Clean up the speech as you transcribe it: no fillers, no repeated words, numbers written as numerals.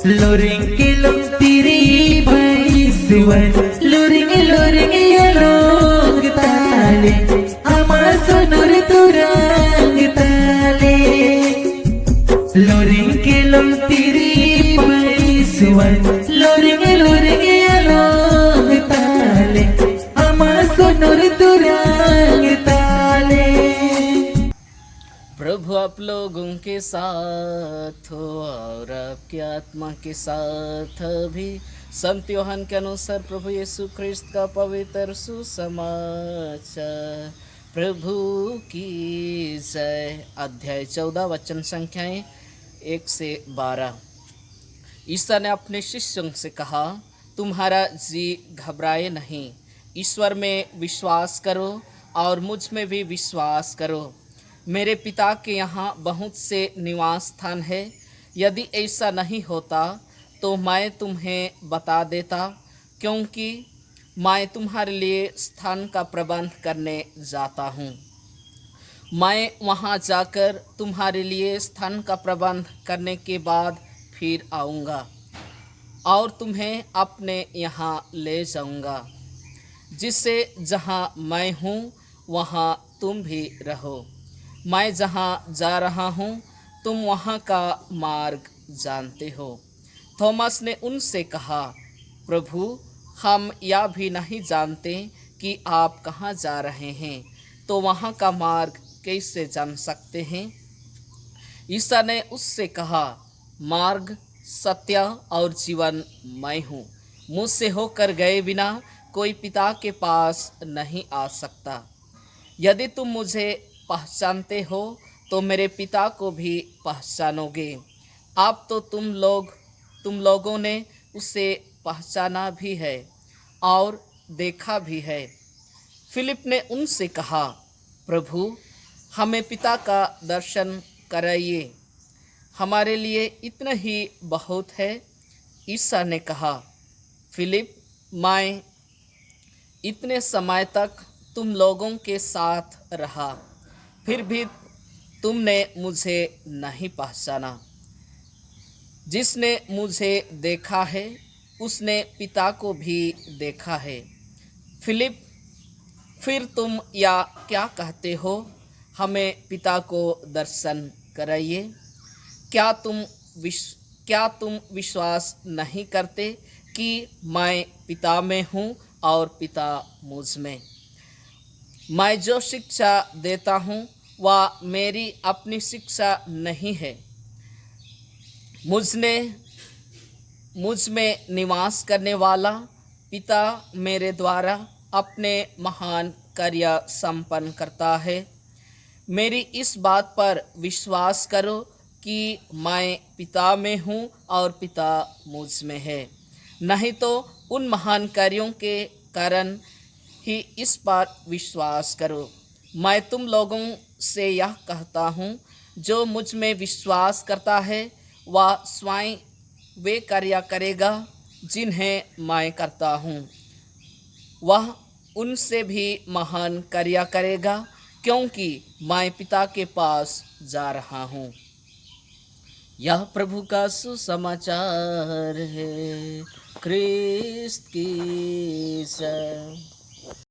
Loring tiri baisuan Loring yalong tali Amar sonor turang tali Loring tiri baisuan Loring yalong tali Amar sonor turang tali प्रभु आप लोगों के साथ हो और आपकी आत्मा के साथ भी। संत यूहन्ना के अनुसार प्रभु यीशु ख्रिस्त का पवित्र सुसमाचार। प्रभु की जय। अध्याय 14 वचन संख्याएं 1 से 12। ईसा ने अपने शिष्यों से कहा, तुम्हारा जी घबराए नहीं, ईश्वर में विश्वास करो और मुझ में भी विश्वास करो। मेरे पिता के यहाँ बहुत से निवास स्थान है, यदि ऐसा नहीं होता तो मैं तुम्हें बता देता, क्योंकि मैं तुम्हारे लिए स्थान का प्रबंध करने जाता हूँ। मैं वहाँ जाकर तुम्हारे लिए स्थान का प्रबंध करने के बाद फिर आऊँगा और तुम्हें अपने यहाँ ले जाऊँगा, जिससे जहाँ मैं हूँ वहाँ तुम भी रहो। मैं जहाँ जा रहा हूँ तुम वहाँ का मार्ग जानते हो। थॉमस ने उनसे कहा, प्रभु हम यह भी नहीं जानते कि आप कहाँ जा रहे हैं, तो वहाँ का मार्ग कैसे जान सकते हैं? ईसा ने उससे कहा, मार्ग, सत्य और जीवन मैं हूँ। मुझसे होकर गए बिना कोई पिता के पास नहीं आ सकता। यदि तुम मुझे पहचानते हो तो मेरे पिता को भी पहचानोगे। अब तो तुम लोगों ने उसे पहचाना भी है और देखा भी है। फिलिप ने उनसे कहा, प्रभु हमें पिता का दर्शन कराइए, हमारे लिए इतना ही बहुत है। ईसा ने कहा, फिलिप मैं इतने समय तक तुम लोगों के साथ रहा, फिर भी तुमने मुझे नहीं पहचाना। जिसने मुझे देखा है उसने पिता को भी देखा है। फिलिप फिर तुम या क्या कहते हो, हमें पिता को दर्शन कराइए। क्या तुम विश्वास नहीं करते कि मैं पिता में हूँ और पिता मुझ में? मैं जो शिक्षा देता हूँ वह मेरी अपनी शिक्षा नहीं है। मुझ में निवास करने वाला पिता मेरे द्वारा अपने महान कार्य संपन्न करता है। मेरी इस बात पर विश्वास करो कि मैं पिता में हूँ और पिता मुझ में है, नहीं तो उन महान कार्यों के कारण ही इस पर विश्वास करो। मैं तुम लोगों से यह कहता हूँ, जो मुझ में विश्वास करता है वह स्वयं वे कार्य करेगा जिन्हें मैं करता हूँ, वह उनसे भी महान कार्य करेगा, क्योंकि मैं पिता के पास जा रहा हूँ। यह प्रभु का सुसमाचार है। क्रिस्त की जय।